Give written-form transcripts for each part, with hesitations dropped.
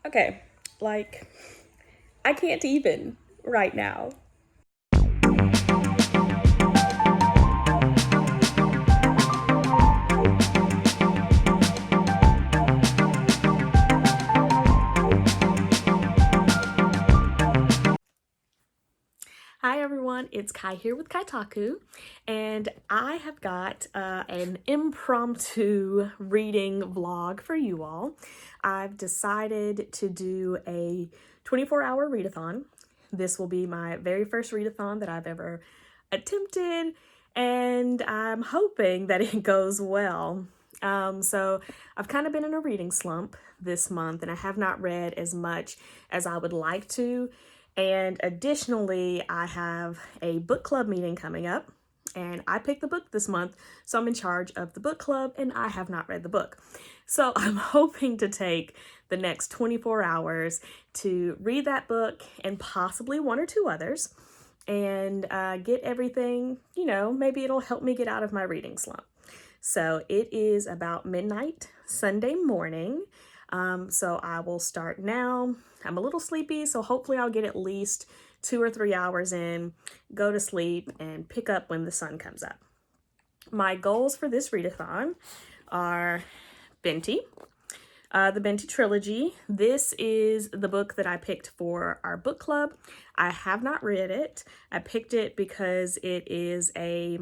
Okay, like, I can't even right now. Hi everyone, it's Kai here with Kaitaku, and I have got an impromptu reading vlog for you all. I've decided to do a 24-hour readathon. This will be my very first readathon that I've ever attempted, and I'm hoping that it goes well. So I've kind of been in a reading slump this month, and I have not read as much as I would like to. And additionally, I have a book club meeting coming up, and I picked the book this month, so I'm in charge of the book club, and I have not read the book. So I'm hoping to take the next 24 hours to read that book and possibly one or two others, and get everything, maybe it'll help me get out of my reading slump. So it is about midnight Sunday morning. So I will start now. I'm a little sleepy, so hopefully I'll get at least 2 or 3 hours in, go to sleep, and pick up when the sun comes up. My goals for this readathon are Binti, the Binti Trilogy. This is the book that I picked for our book club. I have not read it. I picked it because it is a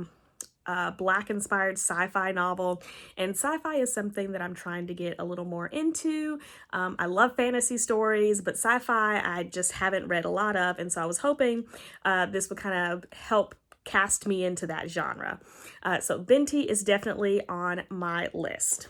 Black inspired sci-fi novel, and sci-fi is something that I'm trying to get a little more into. I love fantasy stories, but sci-fi I just haven't read a lot of, and so I was hoping this would kind of help cast me into that genre. So Binti is definitely on my list.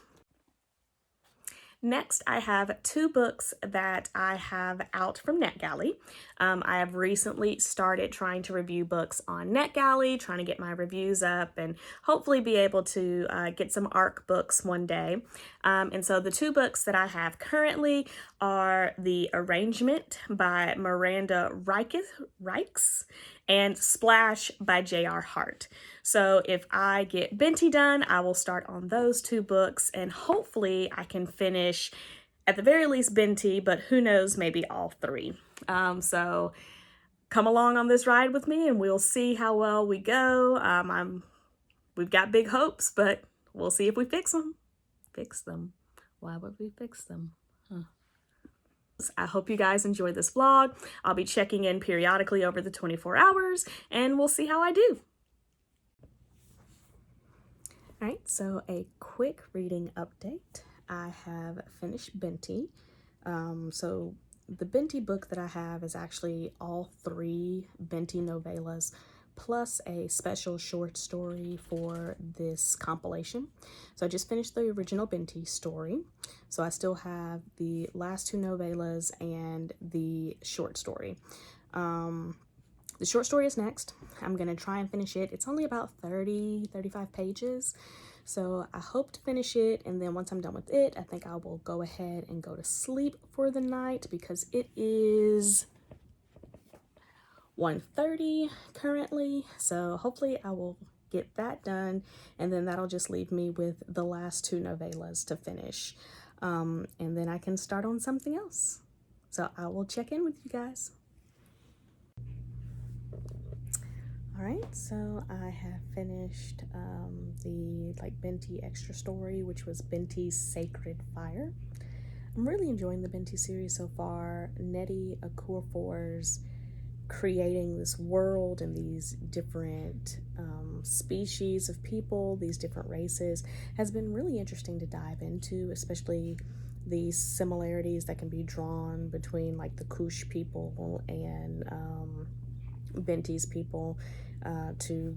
Next, I have two books that I have out from NetGalley. I have recently started trying to review books on NetGalley, trying to get my reviews up and hopefully be able to get some ARC books one day. And so the two books that I have currently are The Arrangement by Miranda Reichs and Splash by J.R. Hart. So if I get Binti done, I will start on those two books, and hopefully I can finish at the very least Binti, but who knows, maybe all three. So come along on this ride with me and we'll see how well we go. We've got big hopes, but we'll see if we fix them. Fix them. Why would we fix them? I hope you guys enjoy this vlog. I'll be checking in periodically over the 24 hours, and we'll see how I do. All right, so a quick reading update. I have finished Binti. So the Binti book that I have is actually all three Binti novellas plus a special short story for this compilation. So I just finished the original Binti story. So I still have the last two novellas and the short story. The short story is next. I'm gonna try and finish it. It's only about 35 pages. So I hope to finish it, and then once I'm done with it, I think I will go ahead and go to sleep for the night because it is 1:30 currently. So hopefully I will get that done, and then that'll just leave me with the last two novellas to finish. And then I can start on something else. So I will check in with you guys. All right, so I have finished the Binti extra story, which was Binti's Sacred Fire. I'm really enjoying the Binti series so far. Nnedi Okorafor's creating this world and these different species of people, these different races, has been really interesting to dive into, especially the similarities that can be drawn between the Kush people and Binti's people to,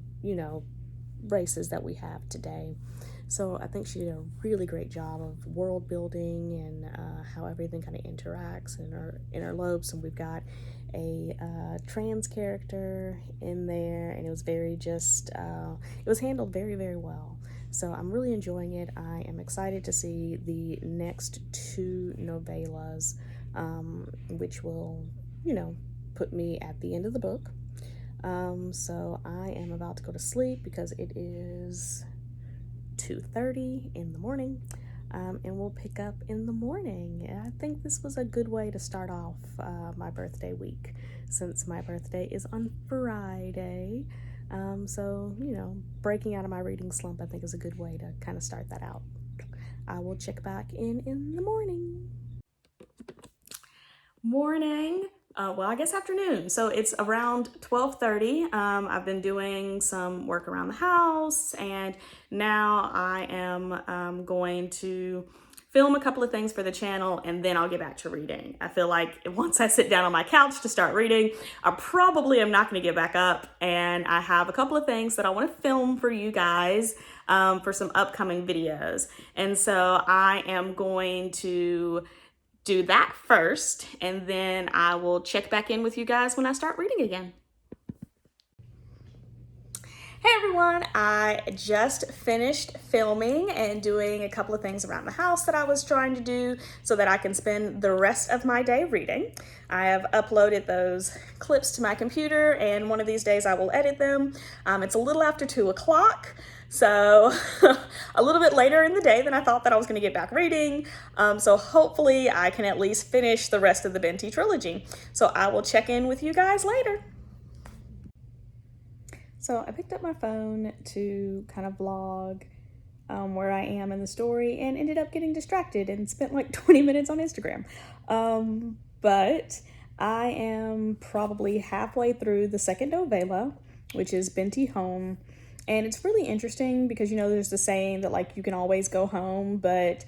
races that we have today. So I think she did a really great job of world building and how everything kind of interacts and interlopes. And we've got a trans character in there, and it was it was handled very, very well. So I'm really enjoying it. I am excited to see the next two novellas, which will, put me at the end of the book. So I am about to go to sleep because it is 2:30 in the morning. and we'll pick up in the morning. I think this was a good way to start off my birthday week, since my birthday is on Friday. So, breaking out of my reading slump, I think, is a good way to kind of start that out. I will check back in the morning. Morning. Well, I guess afternoon. So it's around 12:30. I've been doing some work around the house, and now I am going to film a couple of things for the channel, and then I'll get back to reading. I feel like once I sit down on my couch to start reading, I probably am not going to get back up, and I have a couple of things that I want to film for you guys for some upcoming videos. And so I am going to do that first, and then I will check back in with you guys when I start reading again. Hey everyone, I just finished filming and doing a couple of things around the house that I was trying to do so that I can spend the rest of my day reading. I have uploaded those clips to my computer, and one of these days I will edit them. It's a little after 2 o'clock. So a little bit later in the day than I thought that I was going to get back reading. So hopefully I can at least finish the rest of the Binti Trilogy. So I will check in with you guys later. So I picked up my phone to kind of vlog where I am in the story, and ended up getting distracted and spent like 20 minutes on Instagram. But I am probably halfway through the second novella, which is Binti Home. And it's really interesting because, there's the saying that like you can always go home, but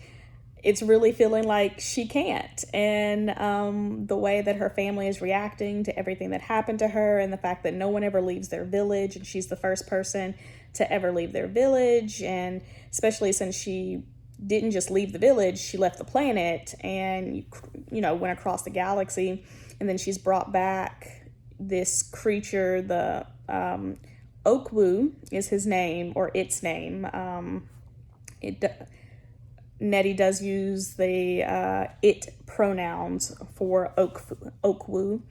it's really feeling like she can't. And the way that her family is reacting to everything that happened to her, and the fact that no one ever leaves their village, and she's the first person to ever leave their village. And especially since she didn't just leave the village, she left the planet and, went across the galaxy. And then she's brought back this creature, the Okwu is his name, or its name. Nettie does use the it pronouns for Okwu,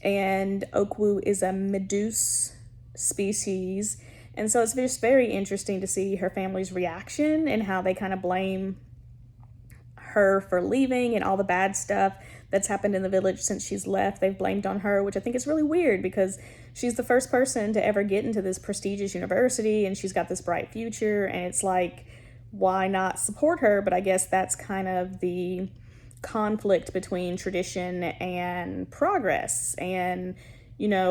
and Okwu is a Medusa species. And so it's just very interesting to see her family's reaction and how they kind of blame her for leaving, and all the bad stuff that's happened in the village since she's left, they've blamed on her, which I think is really weird because she's the first person to ever get into this prestigious university, and she's got this bright future, and it's like, why not support her? But I guess that's kind of the conflict between tradition and progress, and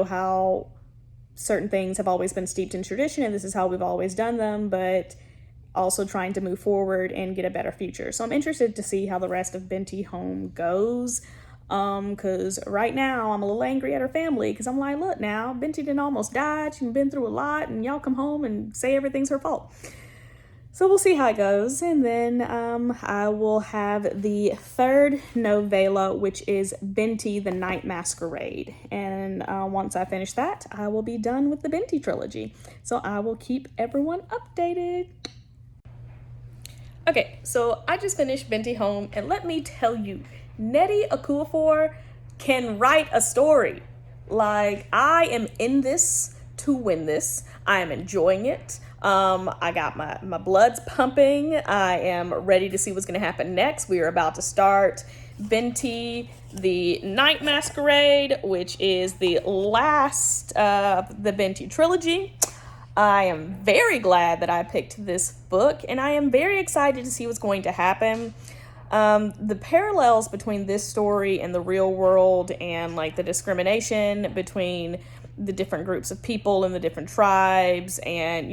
how certain things have always been steeped in tradition, and this is how we've always done them, but also trying to move forward and get a better future. So I'm interested to see how the rest of Binti Home goes, because right now I'm a little angry at her family, because I'm like, look now, Binti didn't almost die, she's been through a lot, and y'all come home and say everything's her fault. So we'll see how it goes. And then I will have the third novella, which is Venti The Night masquerade. And once I finish that, I will be done with the Binti Trilogy. So I will keep everyone updated. Okay, so I just finished Binti Home, and let me tell you, Nettie Ejiofor can write a story. Like, I am in this to win this. I am enjoying it. I got my blood's pumping. I am ready to see what's going to happen next. We are about to start Binti The Night masquerade, which is the last of the Binti Trilogy. I am very glad that I picked this book, and I am very excited to see what's going to happen. The parallels between this story and the real world, and like the discrimination between the different groups of people and the different tribes, and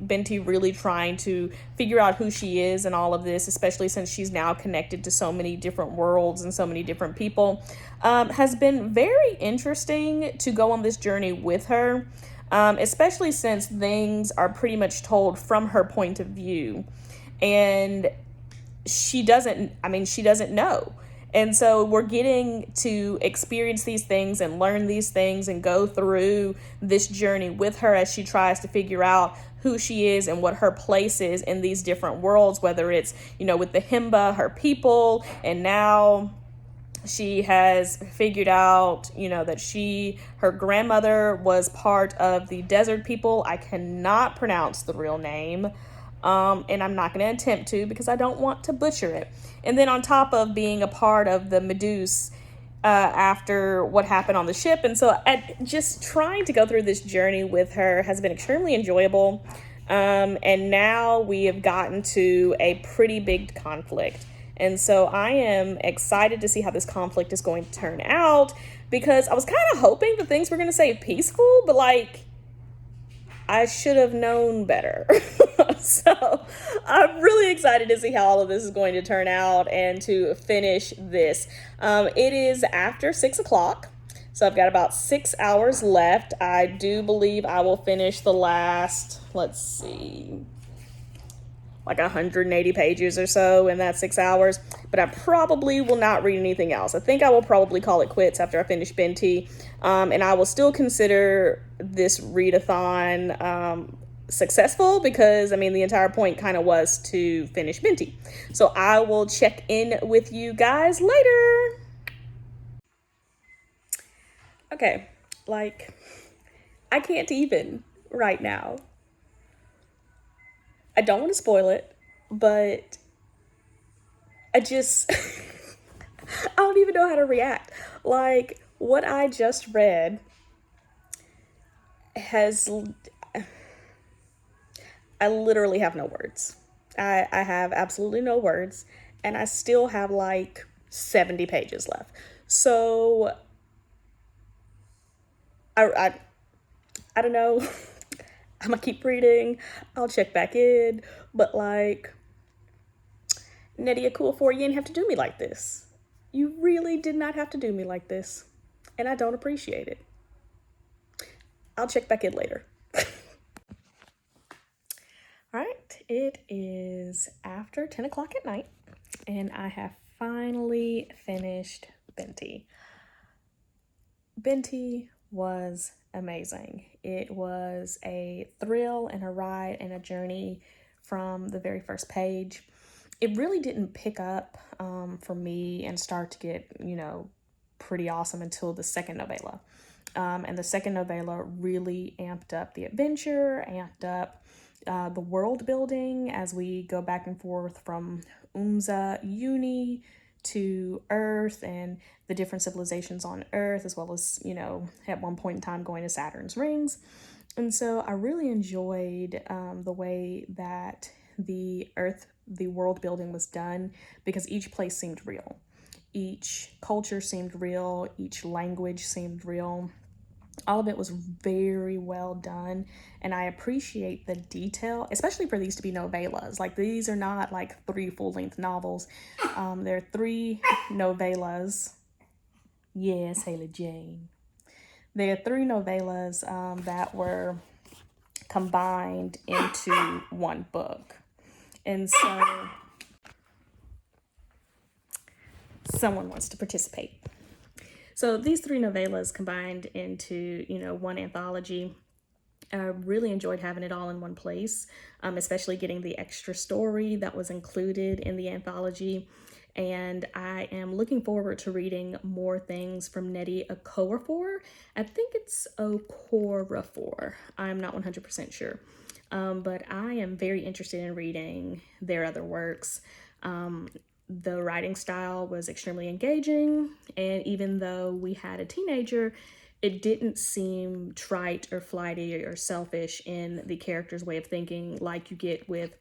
Binti really trying to figure out who she is and all of this, especially since she's now connected to so many different worlds and so many different people, has been very interesting to go on this journey with her. Especially since things are pretty much told from her point of view, and she doesn't know. And so we're getting to experience these things and learn these things and go through this journey with her as she tries to figure out who she is and what her place is in these different worlds, whether it's, with the Himba, her people, and now she has figured out, that her grandmother was part of the desert people. I cannot pronounce the real name. and I'm not going to attempt to because I don't want to butcher it. And then on top of being a part of the Medusa after what happened on the ship. And so just trying to go through this journey with her has been extremely enjoyable. And now we have gotten to a pretty big conflict. And so I am excited to see how this conflict is going to turn out, because I was kind of hoping that things were going to stay peaceful, but like, I should have known better. So I'm really excited to see how all of this is going to turn out and to finish this. It is after 6 o'clock, so I've got about 6 hours left. I do believe I will finish the last, let's see, like 180 pages or so in that 6 hours, but I probably will not read anything else. I think I will probably call it quits after I finish Binti, and I will still consider this readathon successful, because I mean the entire point kind of was to finish Binti. So I will check in with you guys later. Okay, like, I can't even right now. I don't want to spoil it, but I just, I don't even know how to react. Like, what I just read has, I literally have no words. I have absolutely no words, and I still have like 70 pages left. So, I don't know. I'm gonna keep reading. I'll check back in, but like, Nettie Okorafor, you didn't have to do me like this. You really did not have to do me like this, and I don't appreciate it. I'll check back in later. All right, it is after 10 o'clock at night, and I have finally finished Binti. Binti was amazing. It was a thrill and a ride and a journey from the very first page. It really didn't pick up for me and start to get, pretty awesome until the second novella. And the second novella really amped up the adventure, amped up the world building as we go back and forth from Umza Uni to Earth and the different civilizations on Earth, as well as, at one point in time going to Saturn's rings. And so I really enjoyed the way that the world building was done, because each place seemed real. Each culture seemed real. Each language seemed real. All of it was very well done, and I appreciate the detail, especially for these to be novellas. Like, these are not like 3 full-length novels. They're 3 novellas. Yes, Haley Jane. They are 3 novellas that were combined into one book. And so someone wants to participate. So these 3 novellas combined into, one anthology. I really enjoyed having it all in one place, especially getting the extra story that was included in the anthology. And I am looking forward to reading more things from Nettie Okorafor. I think it's Okorafor. I'm not 100% sure. But I am very interested in reading their other works. The writing style was extremely engaging, and even though we had a teenager, it didn't seem trite or flighty or selfish in the character's way of thinking like you get with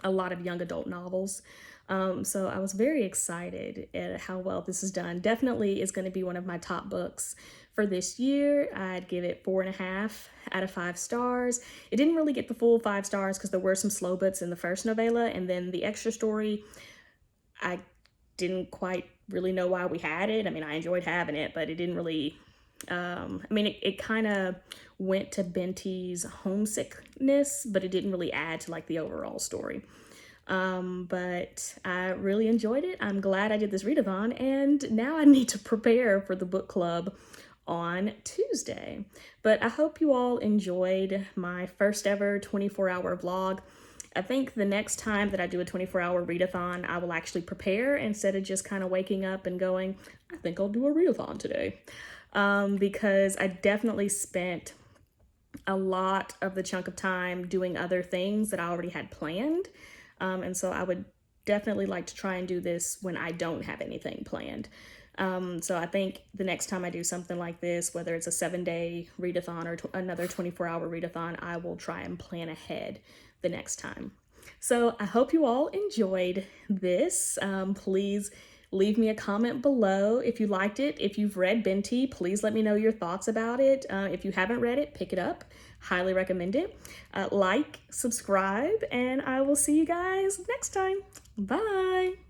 a lot of young adult novels. So I was very excited at how well this is done. Definitely is going to be one of my top books for this year. I'd give it 4.5 out of 5 stars. It didn't really get the full 5 stars because there were some slow butts in the first novella, and then the extra story, I didn't quite really know why we had it. I mean, I enjoyed having it, but it didn't really, it kind of went to Binti's homesickness, but it didn't really add to like the overall story. But I really enjoyed it. I'm glad I did this readathon, and now I need to prepare for the book club on Tuesday. But I hope you all enjoyed my first ever 24-hour vlog. I think the next time that I do a 24-hour readathon, I will actually prepare instead of just kind of waking up and going, I think I'll do a readathon today. Because I definitely spent a lot of the chunk of time doing other things that I already had planned. And so I would definitely like to try and do this when I don't have anything planned. So I think the next time I do something like this, whether it's a 7-day readathon or another 24-hour readathon, I will try and plan ahead the next time. So I hope you all enjoyed this. Please leave me a comment below if you liked it. If you've read Binti, please let me know your thoughts about it. If you haven't read it, pick it up. Highly recommend it. Like, subscribe, and I will see you guys next time. Bye.